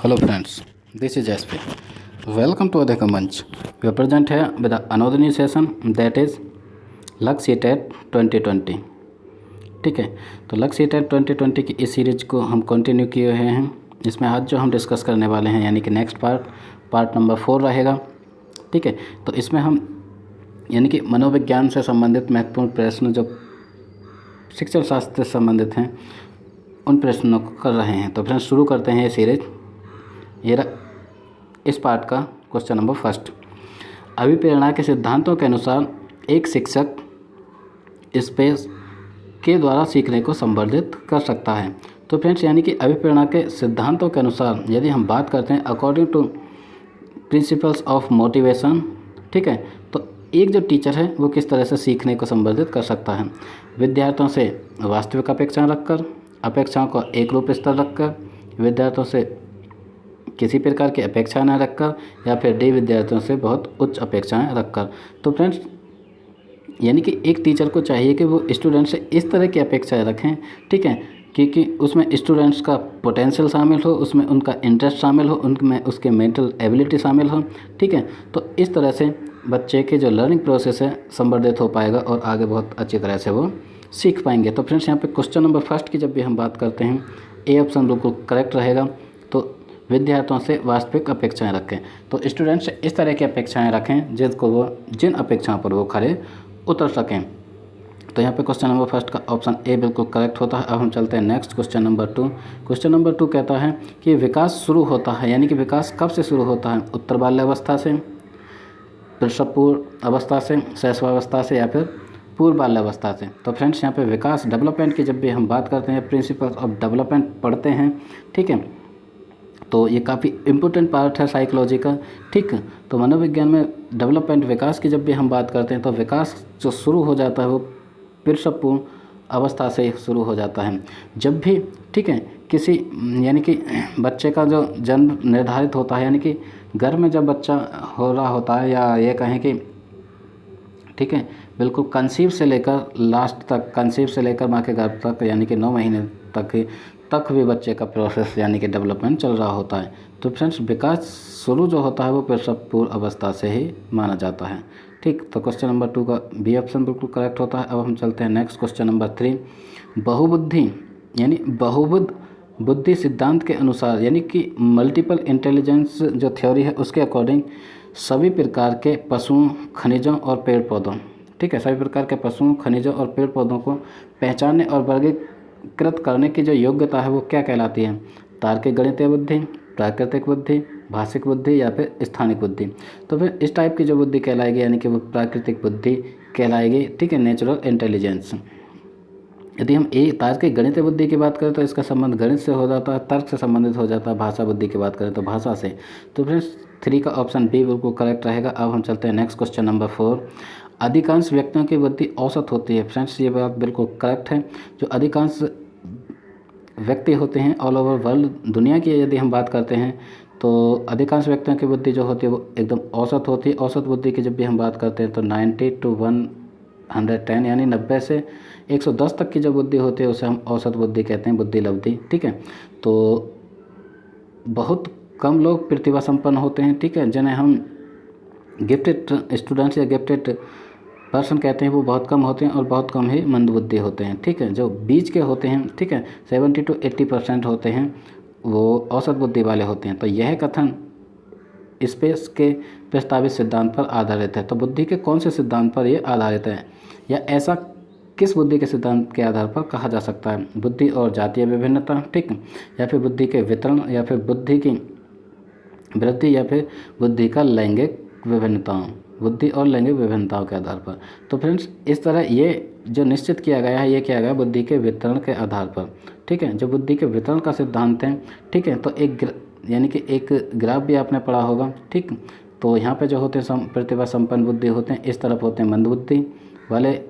Hello friends, this is SP. Welcome to Adhika Manch. We are present here with another new session that is लक्ष्य TET 2020। ठीक है, तो लक्ष्य TET 2020 की इस सीरीज को हम कंटिन्यू किए हुए हैं। इसमें आज जो हम डिस्कस करने वाले हैं यानी कि नेक्स्ट पार्ट नंबर 4 रहेगा। ठीक है, तो इसमें हम यानी कि मनोविज्ञान से संबंधित महत्वपूर्ण प्रश्न जो शिक्षण शास्त्र से संबंधित हैं उन प्रश्नों को कर रहे हैं। तो फ्रेंड्स शुरू करते हैं ये सीरीज। ये इस पार्ट का क्वेश्चन नंबर फर्स्ट, अभिप्रेरणा के सिद्धांतों के अनुसार एक शिक्षक स्पेस के द्वारा सीखने को संवर्धित कर सकता है। तो फ्रेंड्स यानी कि अभिप्रेरणा के सिद्धांतों के अनुसार यदि हम बात करते हैं according to principles of motivation, ठीक है, तो एक जो टीचर है वो किस तरह से सीखने को संवर्धित कर सकता है। विद्यार्थियों से वास्तविक अपेक्षाएं रखकर, अपेक्षाओं को एक रूप स्तर रखकर, विद्यार्थियों से किसी प्रकार की अपेक्षा न रखकर, या फिर डी विद्यार्थियों से बहुत उच्च अपेक्षाएं रखकर। तो फ्रेंड्स यानी कि एक टीचर को चाहिए कि वो स्टूडेंट से इस तरह की अपेक्षाएं रखें, ठीक है, क्योंकि उसमें स्टूडेंट्स का पोटेंशियल शामिल हो, उसमें उनका इंटरेस्ट शामिल हो, उनमें उसके मेंटल एबिलिटी शामिल हो। ठीक है, तो इस तरह से बच्चे के जो लर्निंग प्रोसेस है संवर्धित हो पाएगा और आगे बहुत अच्छी तरह से वो सीख पाएंगे। तो फ्रेंड्स यहाँ पे क्वेश्चन नंबर फर्स्ट की जब भी हम बात करते हैं ए ऑप्शन बिल्कुल करेक्ट रहेगा। तो विद्यार्थियों से वास्तविक अपेक्षाएं रखें, तो स्टूडेंट से इस तरह की अपेक्षाएं रखें जिन अपेक्षाओं पर वो खरे उतर सकें। तो यहाँ पे क्वेश्चन नंबर फर्स्ट का ऑप्शन ए बिल्कुल करेक्ट होता है। अब हम चलते हैं next question number 2। Question number 2 कहता है कि विकास शुरू होता है, यानी कि विकास कब से शुरू होता है, उत्तर बाल्यावस्था से, प्रसवपूर्व अवस्था से, शैशवावस्था से, या फिर पूर्व बाल्यावस्था से। तो फ्रेंड्स यहाँ पे विकास डेवलपमेंट की जब भी हम बात करते हैं, प्रिंसिपल्स ऑफ डेवलपमेंट पढ़ते हैं, ठीक है, तो ये काफ़ी इम्पोर्टेंट पार्ट है साइकोलॉजी का। ठीक, तो मनोविज्ञान में डेवलपमेंट विकास की जब भी हम बात करते हैं तो विकास जो शुरू हो जाता है वो प्रसवपूर्व अवस्था से शुरू हो जाता है। जब भी, ठीक है, किसी यानी कि बच्चे का जो जन्म निर्धारित होता है, यानी कि घर में जब बच्चा हो रहा होता है, या ये कहें कि ठीक है बिल्कुल कंसीव से लेकर लास्ट तक, कंसीव से लेकर माँ के गर्भ तक, यानी कि 9 महीने तक भी बच्चे का प्रोसेस यानी कि डेवलपमेंट चल रहा होता है। तो फ्रेंड्स विकास शुरू जो होता है वो प्रसवपूर्व अवस्था से ही माना जाता है। ठीक, तो क्वेश्चन नंबर 2 का बी ऑप्शन बिल्कुल करेक्ट होता है। अब हम चलते हैं नेक्स्ट क्वेश्चन नंबर 3। बहुबुद्धि यानी बहुबुद्ध बुद्धि सिद्धांत के अनुसार, यानी कि मल्टीपल इंटेलिजेंस जो थ्योरी है उसके अकॉर्डिंग सभी प्रकार के पशुओं, खनिजों और पेड़ पौधों, ठीक है, सभी प्रकार के पशुओं, खनिजों और पेड़ पौधों को पहचानने और वर्गीकृत करने की जो योग्यता है वो क्या कहलाती है, तार्किक गणितीय बुद्धि, प्राकृतिक बुद्धि, भाषिक बुद्धि, या फिर स्थानिक बुद्धि। तो फिर इस टाइप की जो बुद्धि कहलाएगी यानी कि वो प्राकृतिक बुद्धि कहलाएगी, ठीक है, नेचुरल इंटेलिजेंस। यदि हम तार्किक गणितीय बुद्धि की बात करें तो इसका संबंध गणित से हो जाता है, तर्क से संबंधित हो जाता है। भाषा बुद्धि की बात करें तो भाषा से। तो फ्रेंड्स 3 का ऑप्शन बी बिल्कुल करेक्ट रहेगा। अब हम चलते हैं नेक्स्ट क्वेश्चन नंबर 4। अधिकांश व्यक्तियों की बुद्धि औसत होती है। फ्रेंड्स ये बात बिल्कुल करेक्ट है। जो अधिकांश व्यक्ति होते हैं ऑल ओवर वर्ल्ड, दुनिया की यदि हम बात करते हैं तो अधिकांश व्यक्तियों की बुद्धि जो होती है वो एकदम औसत होती है। औसत बुद्धि की जब भी हम बात करते हैं तो 90 to 110 यानी 90 से 110 तक की जो बुद्धि होती है उसे हम औसत बुद्धि कहते हैं, बुद्धि लब्धि। ठीक है, तो बहुत कम लोग प्रतिभा संपन्न होते हैं, ठीक है, जिन्हें हम गिफ्टेड स्टूडेंट्स या गिफ्टेड पर्सन कहते हैं, वो बहुत कम होते हैं और बहुत कम ही मंदबुद्धि होते हैं। ठीक है, जो बीच के होते हैं, ठीक है, 70 to 80% होते हैं वो औसत बुद्धि वाले होते हैं। तो यह कथन स्पेस के प्रस्तावित सिद्धांत पर आधारित है। तो बुद्धि के कौन से सिद्धांत पर यह आधारित है, या ऐसा किस बुद्धि के सिद्धांत के आधार पर कहा जा सकता है? बुद्धि और जातीय विभिन्नता, ठीक, या फिर बुद्धि के वितरण, या फिर बुद्धि की वृद्धि, या फिर बुद्धि का लैंगिक विभिन्नताओं, बुद्धि और लैंगिक विभिन्नताओं के आधार पर। तो फ्रेंड्स इस तरह ये जो निश्चित किया गया है ये किया गया बुद्धि के वितरण के आधार पर। ठीक है, जो बुद्धि के वितरण का सिद्धांत है, ठीक है, तो यानी कि एक ग्राफ भी आपने पढ़ा होगा। ठीक, तो यहाँ पे जो होते हैं प्रतिभा संपन्न बुद्धि होते हैं, इस तरफ होते हैं मंदबुद्धि वाले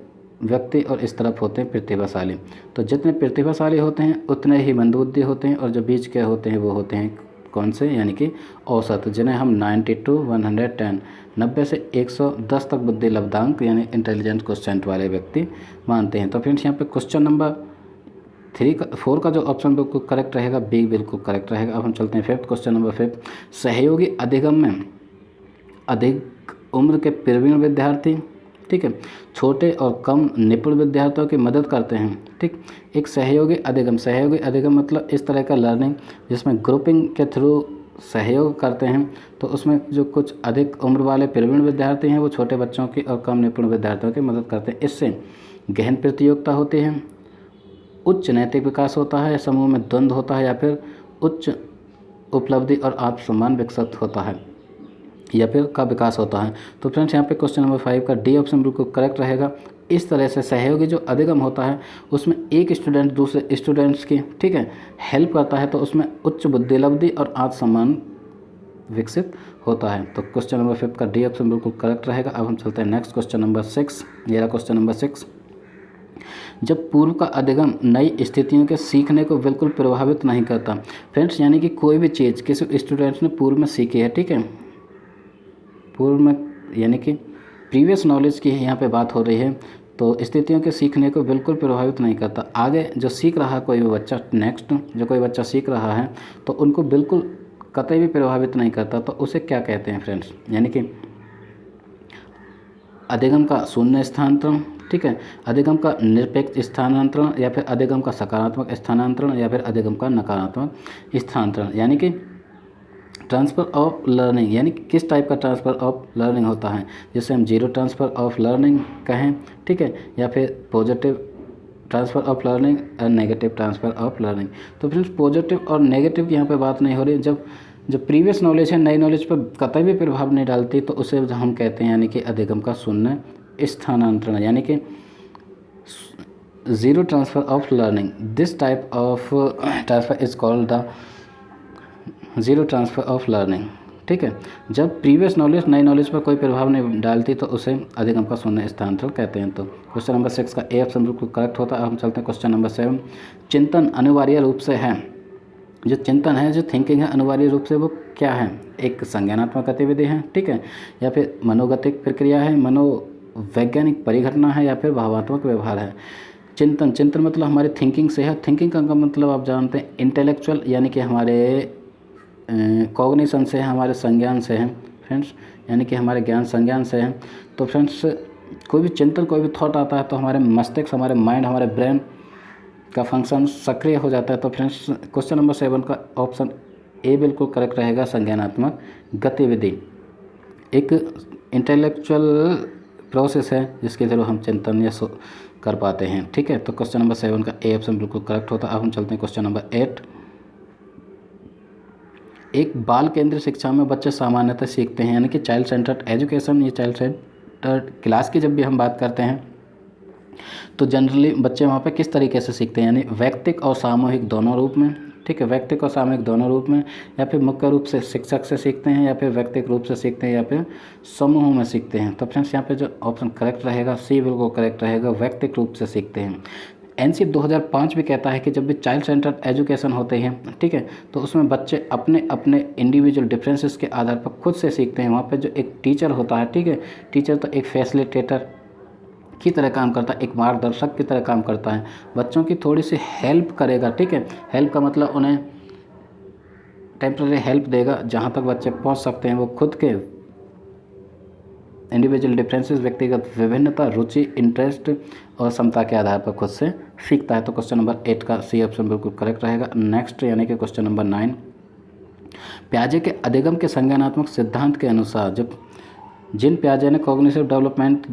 व्यक्ति और इस तरफ होते हैं प्रतिभाशाली। तो जितने प्रतिभाशाली होते हैं उतने ही मंदबुद्धि होते हैं, और जो बीच के होते हैं वो होते हैं कौन से, यानी कि औसत, जिन्हें हम 90 to 110 90 से 110 तक बुद्धि लब्धांक यानी इंटेलिजेंट क्वोशिएंट वाले व्यक्ति मानते हैं। तो फ्रेंड्स यहाँ पे क्वेश्चन नंबर 4 का जो ऑप्शन बिल्कुल करेक्ट रहेगा, बी बिल्कुल करेक्ट रहेगा। अब हम चलते हैं फिफ्थ क्वेश्चन नंबर 5। सहयोगी अधिगम में अधिक उम्र के प्रवीण विद्यार्थी, ठीक है, छोटे और कम निपुण विद्यार्थियों की मदद करते हैं, ठीक। एक सहयोगी अधिगम मतलब इस तरह का लर्निंग जिसमें ग्रुपिंग के थ्रू सहयोग करते हैं। तो उसमें जो कुछ अधिक उम्र वाले प्रवीण विद्यार्थी हैं वो छोटे बच्चों की और कम निपुण विद्यार्थियों की मदद करते हैं। इससे गहन प्रतियोगिता होती है, उच्च नैतिक विकास होता है, समूह में द्वंद्व होता है, या फिर उच्च उपलब्धि और आत्मसम्मान विकसित होता है, या फिर का विकास होता है। तो फ्रेंड्स यहाँ पे क्वेश्चन नंबर 5 का डी ऑप्शन बिल्कुल करेक्ट रहेगा। इस तरह से सहयोगी जो अधिगम होता है उसमें एक स्टूडेंट दूसरे स्टूडेंट्स की, ठीक है, हेल्प करता है, तो उसमें उच्च बुद्धिलब्धि और आत्मसम्मान विकसित होता है। तो क्वेश्चन नंबर 5 का डी ऑप्शन बिल्कुल करेक्ट रहेगा। अब हम चलते हैं नेक्स्ट क्वेश्चन नंबर 6। ये रहा क्वेश्चन नंबर 6। जब पूर्व का अधिगम नई स्थितियों के सीखने को बिल्कुल प्रभावित नहीं करता। फ्रेंड्स यानी कि कोई भी चीज़ किसी स्टूडेंट्स ने पूर्व में सीखी है, ठीक है, पूर्व में यानी कि प्रीवियस नॉलेज की यहाँ पे बात हो रही है, तो स्थितियों के सीखने को बिल्कुल प्रभावित नहीं करता। आगे जो सीख रहा है कोई भी बच्चा, नेक्स्ट जो कोई बच्चा सीख रहा है तो उनको बिल्कुल कतई भी प्रभावित नहीं करता। तो उसे क्या कहते हैं फ्रेंड्स, यानी कि अधिगम का शून्य स्थानांतरण, ठीक है, अधिगम का निरपेक्ष स्थानांतरण, या फिर अधिगम का सकारात्मक स्थानांतरण, या फिर अधिगम का नकारात्मक स्थानांतरण। यानी कि ट्रांसफ़र ऑफ लर्निंग, यानी कि किस टाइप का ट्रांसफ़र ऑफ लर्निंग होता है, जिसे हम जीरो ट्रांसफ़र ऑफ लर्निंग कहें, ठीक है, या फिर पॉजिटिव ट्रांसफ़र ऑफ लर्निंग और नेगेटिव ट्रांसफ़र ऑफ लर्निंग। तो फ्रेंड्स पॉजिटिव और नेगेटिव की यहाँ पे बात नहीं हो रही। जब प्रीवियस नॉलेज है नई नॉलेज पर कतई भी प्रभाव नहीं डालती तो उसे हम कहते हैं यानी कि अधिगम का शून्य स्थानांतरण, यानी कि zero transfer of learning. This type of transfer is called the zero transfer of learning, ठीक है। जब प्रीवियस नॉलेज नई नॉलेज पर कोई प्रभाव नहीं डालती तो उसे अधिगम का शून्य स्थानांतरण कहते हैं। तो क्वेश्चन नंबर 6 का ए ऑप्शन बिल्कुल करेक्ट होता है। हम चलते हैं क्वेश्चन नंबर 7। चिंतन अनिवार्य रूप से है, जो चिंतन है, जो थिंकिंग है, अनिवार्य रूप से वो क्या है, एक संज्ञानात्मक गतिविधि है, ठीक है, या फिर मनोगतिक प्रक्रिया है, मनोवैज्ञानिक परिघटना है, या फिर भावात्मक व्यवहार है। चिंतन मतलब हमारी थिंकिंग से है। थिंकिंग का मतलब आप जानते हैं इंटेलेक्चुअल, यानी कि हमारे कॉग्निशन से है, हमारे संज्ञान से है फ्रेंड्स, यानी कि हमारे ज्ञान संज्ञान से है। तो फ्रेंड्स कोई भी चिंतन, कोई भी थॉट आता है तो हमारे मस्तिष्क, हमारे माइंड, हमारे ब्रेन का फंक्शन सक्रिय हो जाता है। तो फ्रेंड्स क्वेश्चन नंबर 7 का ऑप्शन ए बिल्कुल करेक्ट रहेगा, संज्ञानात्मक गतिविधि। एक इंटेलेक्चुअल प्रोसेस है जिसके थ्रू हम चिंतन या कर पाते हैं, ठीक है। तो क्वेश्चन नंबर 7 का ए ऑप्शन बिल्कुल करेक्ट होता है। अब हम चलते हैं क्वेश्चन नंबर 8। एक बाल केंद्र शिक्षा में बच्चे सामान्यतः सीखते हैं, यानी कि चाइल्ड सेंटर्ड एजुकेशन। ये चाइल्ड सेंटर्ड क्लास की जब भी हम बात करते हैं तो जनरली बच्चे वहाँ पे किस तरीके से सीखते हैं, यानी व्यक्तिक और सामूहिक दोनों रूप में, ठीक है, व्यक्तिक और सामूहिक दोनों रूप में, या फिर मुख्य रूप से शिक्षक से सीखते हैं, या फिर व्यक्तिक रूप से सीखते हैं, या फिर समूह में सीखते हैं। तो फ्रेंड्स यहाँ पे जो ऑप्शन करेक्ट रहेगा सी बिल्कुल करेक्ट रहेगा, व्यक्तिक रूप से सीखते हैं। एनसीईआरटी 2005 भी कहता है कि जब भी चाइल्ड सेंटर्ड एजुकेशन होते हैं, ठीक है, तो उसमें बच्चे अपने अपने इंडिविजुअल डिफरेंसेस के आधार पर खुद से सीखते हैं। वहाँ पे जो एक टीचर होता है, ठीक है, टीचर तो एक फैसिलिटेटर की तरह काम करता है, एक मार्गदर्शक की तरह काम करता है, बच्चों की थोड़ी सी हेल्प करेगा, ठीक है। हेल्प का मतलब उन्हें टेम्परेरी हेल्प देगा, जहाँ तक बच्चे पहुँच सकते हैं वो खुद के इंडिविजुअल डिफरेंसेस, व्यक्तिगत विभिन्नता, रुचि, इंटरेस्ट और क्षमता के आधार पर खुद से सीखता है। तो क्वेश्चन नंबर 8 का सी ऑप्शन बिल्कुल करेक्ट रहेगा। नेक्स्ट यानी कि क्वेश्चन नंबर 9। पियाजे के अधिगम के संज्ञानात्मक सिद्धांत के अनुसार जब जिन पियाजे ने कॉग्निटिव डेवलपमेंट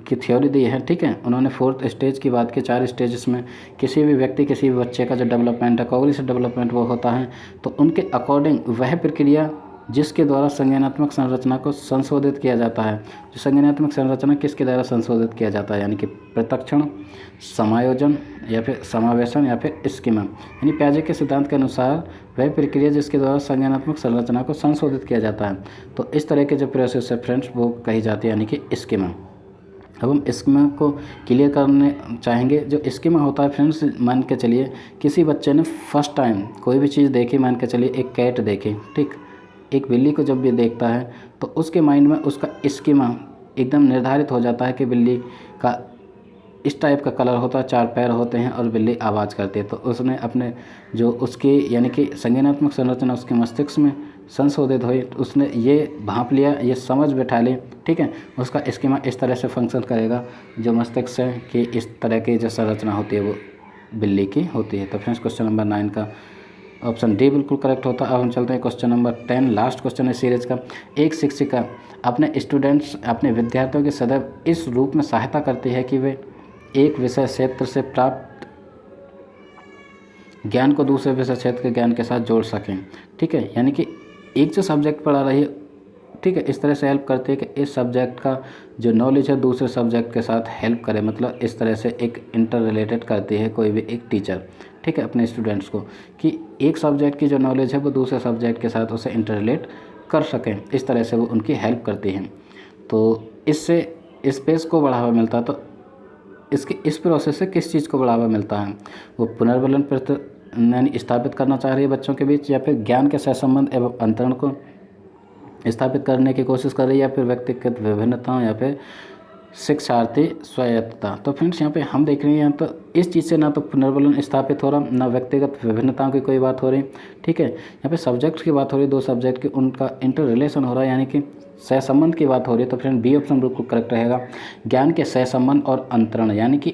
की थ्योरी दी है, ठीक है, उन्होंने 4th स्टेज की बात की। 4 स्टेजेस में किसी भी व्यक्ति, किसी भी बच्चे का जो डेवलपमेंट है, कॉग्निटिव डेवलपमेंट वो होता है। तो उनके अकॉर्डिंग वह प्रक्रिया जिसके द्वारा संज्ञानात्मक संरचना को संशोधित किया जाता है, जो संज्ञानात्मक संरचना किसके द्वारा संशोधित किया जाता है, यानी कि प्रत्यक्षण, समायोजन, या फिर समावेशन, या फिर स्कीमा। यानी पियाजे के सिद्धांत के अनुसार वह प्रक्रिया जिसके द्वारा संज्ञानात्मक संरचना को संशोधित किया जाता है। तो इस तरह के जो प्रोसेस है फ्रेंड्स वो कही जाती है, यानी कि स्कीमा। अब हम स्कीमा को क्लियर करने चाहेंगे। जो स्कीमा होता है फ्रेंड्स, मान के चलिए किसी बच्चे ने फर्स्ट टाइम कोई भी चीज़ देखी, मान के चलिए एक कैट देखी, ठीक, एक बिल्ली को जब भी देखता है तो उसके माइंड में उसका स्कीमा एकदम निर्धारित हो जाता है कि बिल्ली का इस टाइप का कलर होता है, 4 पैर होते हैं और बिल्ली आवाज़ करती है। तो उसने अपने जो उसकी यानी कि संज्ञानात्मक संरचना उसके मस्तिष्क में संशोधित हुई, तो उसने ये भांप लिया, ये समझ बैठा ली, ठीक है। उसका स्कीमा इस तरह से फंक्शन करेगा जो मस्तिष्क है कि इस तरह की जो संरचना होती है वो बिल्ली की होती है। तो फ्रेंड्स क्वेश्चन नंबर 9 का ऑप्शन डी बिल्कुल करेक्ट होता है। अब हम चलते हैं क्वेश्चन नंबर 10, लास्ट क्वेश्चन है सीरीज का। एक शिक्षिका अपने स्टूडेंट्स, अपने विद्यार्थियों की सदैव इस रूप में सहायता करती है कि वे एक विषय क्षेत्र से प्राप्त ज्ञान को दूसरे विषय क्षेत्र के ज्ञान के साथ जोड़ सकें, ठीक है। यानी कि एक जो सब्जेक्ट पढ़ा रही है, ठीक है, इस तरह से हेल्प करती है कि इस सब्जेक्ट का जो नॉलेज है दूसरे सब्जेक्ट के साथ हेल्प करे, मतलब इस तरह से एक इंटर रिलेटेड करती है कोई भी एक टीचर, ठीक है, अपने स्टूडेंट्स को, कि एक सब्जेक्ट की जो नॉलेज है वो दूसरे सब्जेक्ट के साथ उसे इंटर रिलेट कर सकें, इस तरह से वो उनकी हेल्प करती हैं। तो इससे स्पेस को बढ़ावा मिलता है। तो इस प्रोसेस से किस चीज़ को बढ़ावा मिलता है? वो पुनर्बलन यानी स्थापित करना चाह रही है बच्चों के बीच, या फिर ज्ञान के सहसंबंध एवं अंतरण को स्थापित करने की कोशिश कर रही है, या फिर व्यक्तिगत विभिन्नताओं, या फिर शिक्षार्थी स्वायत्तता। तो फ्रेंड्स यहाँ पे हम देख रहे हैं तो इस चीज़ से ना तो पुनर्बलन स्थापित हो रहा, ना व्यक्तिगत विभिन्नताओं की कोई बात हो रही, ठीक है। यहाँ पे सब्जेक्ट की बात हो रही, दो सब्जेक्ट की उनका इंटर रिलेशन हो रहा है, यानी कि सहसंबंध की बात हो रही है। तो फ्रेंड बी ऑप्शन बिल्कुल करेक्ट रहेगा। ज्ञान के सहसंबंध और अंतरण, यानी कि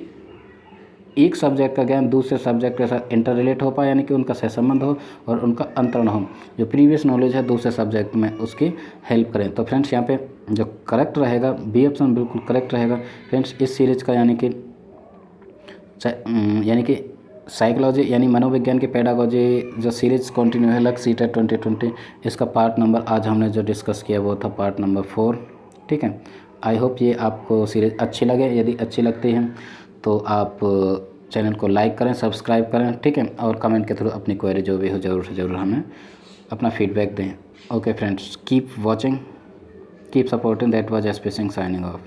एक सब्जेक्ट का ज्ञान दूसरे सब्जेक्ट के साथ इंटर रिलेट हो पाए, यानी कि उनका सहसंबंध हो और उनका अंतरण हो, जो प्रीवियस नॉलेज है दूसरे सब्जेक्ट में उसकी हेल्प करें। तो फ्रेंड्स यहाँ पे जो करेक्ट रहेगा बी ऑप्शन बिल्कुल करेक्ट रहेगा। फ्रेंड्स इस सीरीज़ का यानी कि साइकोलॉजी यानी मनोविज्ञान की पेडागोजी जो सीरीज़ कंटिन्यू है लक्ष्य सीटेट 2020, इसका पार्ट नंबर आज हमने जो डिस्कस किया वो था पार्ट नंबर 4, ठीक है। आई होप ये आपको सीरीज़ अच्छी लगे। यदि अच्छी लगती है तो आप चैनल को लाइक करें, सब्सक्राइब करें, ठीक है, और कमेंट के थ्रू अपनी क्वेरी जो भी हो ज़रूर से ज़रूर हमें अपना फीडबैक दें। Okay friends, keep watching, keep supporting. That was SP Singh signing off.